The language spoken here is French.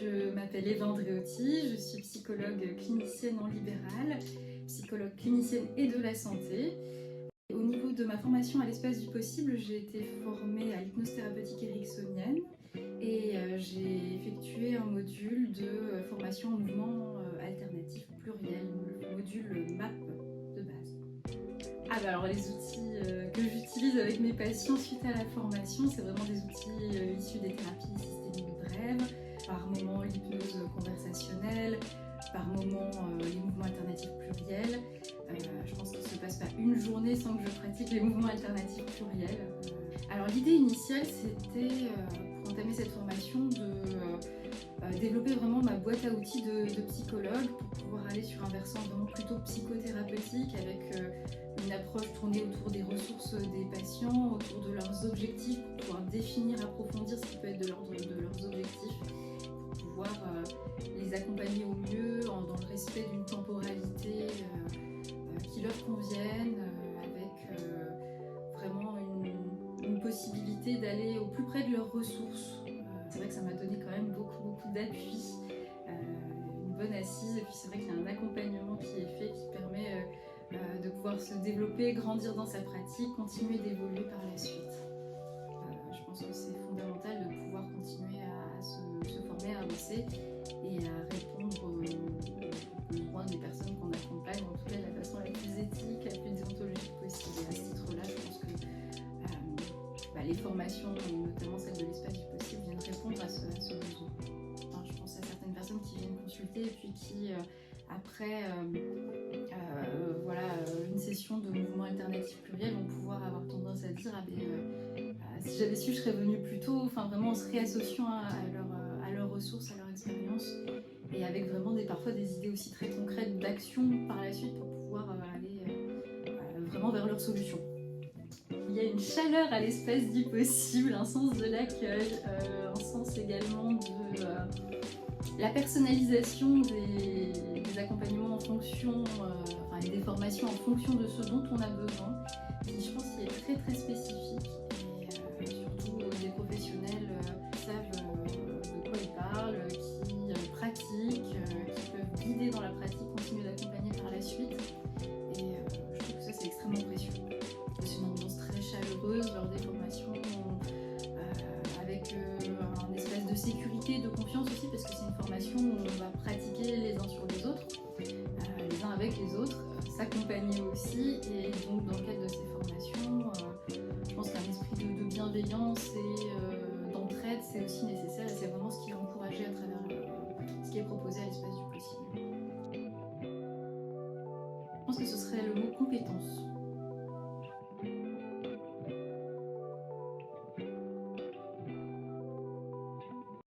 Je m'appelle Eva Andréotti, je suis psychologue clinicienne en libéral, psychologue clinicienne et de la santé. Au niveau de ma formation à l'espace du possible, j'ai été formée à l'hypnose thérapeutique ericksonienne et j'ai effectué un module de formation en mouvement alternatif pluriel, le module MAP de base. Alors les outils que j'utilise avec mes patients suite à la formation, c'est vraiment des outils issus des thérapies systémiques brèves, par moments l'hypnose conversationnelle, par moments les mouvements alternatifs pluriels. Je pense qu'il ne se passe pas une journée sans que je pratique les mouvements alternatifs pluriels. Alors l'idée initiale, c'était pour entamer cette formation de développer vraiment ma boîte à outils de psychologue pour pouvoir aller sur un versant vraiment plutôt psychothérapeutique avec une approche tournée autour des ressources des patients, autour de leurs objectifs, pour pouvoir définir, approfondir ce qui peut être de l'ordre de leurs objectifs, pour pouvoir les accompagner au mieux dans le respect d'une temporalité qui leur convienne, avec vraiment une possibilité d'aller au plus près de leurs ressources. C'est vrai que ça m'a donné quand même beaucoup d'appui, une bonne assise, et puis c'est vrai qu'il y a un accompagnement qui est fait qui permet de pouvoir se développer, grandir dans sa pratique, continuer d'évoluer par la suite. Je pense que c'est fondamental de pouvoir continuer à se former, à avancer et à répondre aux besoins des personnes qu'on accompagne, en tout cas de la façon la plus éthique, la plus déontologique possible. Et à ce titre-là, je pense que les formations, notamment celle de l'espace du possible, viennent répondre à ce besoin. Enfin, je pense à certaines personnes qui viennent consulter et puis qui, après une session de mouvement alternatif pluriel, vont pouvoir avoir tendance à dire si j'avais su, je serais venue plus tôt. Enfin, vraiment en se réassociant à leurs ressources, à leur expérience, et avec vraiment parfois des idées aussi très concrètes d'action par la suite pour pouvoir aller vraiment vers leurs solutions. Il y a une chaleur à l'espace du possible, un sens de l'accueil, un sens également de la personnalisation des accompagnements en fonction, et des formations en fonction de ce dont on a besoin, qui je pense qu'il est très spécifique, et surtout des professionnels savent de quoi ils parlent, qui pratiquent, qui peuvent guider dans la pratique, continuer d'accompagner par la suite, et je trouve que ça c'est extrêmement précieux. C'est une ambiance très chaleureuse lors des formations, avec un espace de sécurité, de confiance aussi, parce que c'est une formation où on va pratiquer les uns sur les autres, les uns avec les autres, s'accompagner aussi, et donc dans le cadre de ces formations, je pense qu'un esprit de bienveillance et d'entraide, c'est aussi nécessaire, et c'est vraiment ce qui est encouragé à travers ce qui est proposé à l'espace du possible. Je pense que ce serait le mot compétence.